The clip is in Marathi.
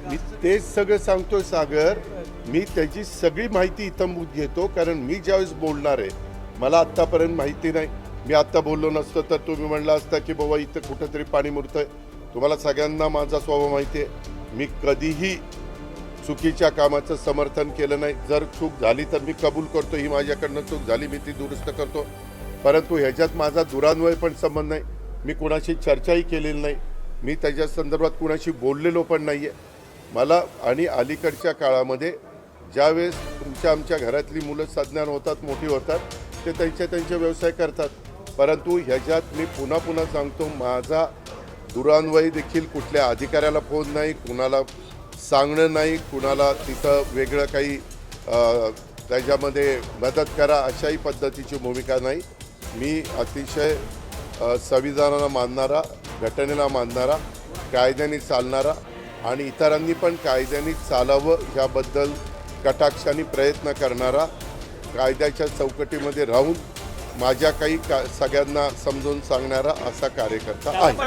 मी तेच सगळं सांगतोय सागर. मी त्याची सगळी माहिती इथं घेतो, कारण मी ज्यावेळेस बोलणार आहे मला आत्तापर्यंत माहिती नाही. मी आत्ता बोललो नसतो तर तुम्ही म्हणला असता की बाबा इथं कुठंतरी पाणी मुरतंय. तुम्हाला सगळ्यांना माझा स्वभाव माहिती आहे. मी कधीही चुकीच्या कामाचं समर्थन केलं नाही. जर चूक झाली तर मी कबूल करतो, ही माझ्याकडनं चूक झाली, मी ती दुरुस्त करतो. परंतु ह्याच्यात माझा दुरान्वय पण संबंध नाही. मी कुणाशी चर्चाही केलेली नाही. मी त्याच्या संदर्भात कुणाशी बोललेलो पण नाही आहे. मला आणि अलीकडच्या काळामध्ये ज्यावेळेस आमच्या घरातली मुलं सज्ञान होतात, मोठी होतात, ते त्यांचे व्यवसाय करतात. परंतु ह्याच्यात मी पुन्हा सांगतो, माझा दुरान्वय देखील कुठल्या अधिकाऱ्याला फोन नाही, कुणाला सांगणं नाही, कुणाला तिथं वेगळं काही त्याच्यामध्ये मदत करा अशाही पद्धतीची भूमिका नाही. मी अतिशय संविधानाला मानणारा, घटनेला मानणारा, कायद्याने चालणारा आणि इतरांनी पण कायद्याने चालावं याबद्दल कटाक्षाने प्रयत्न करणारा, कायद्याच्या चौकटीमध्ये राहून माझ्या काही सगळ्यांना समजून सांगणारा असा कार्यकर्ता आहे.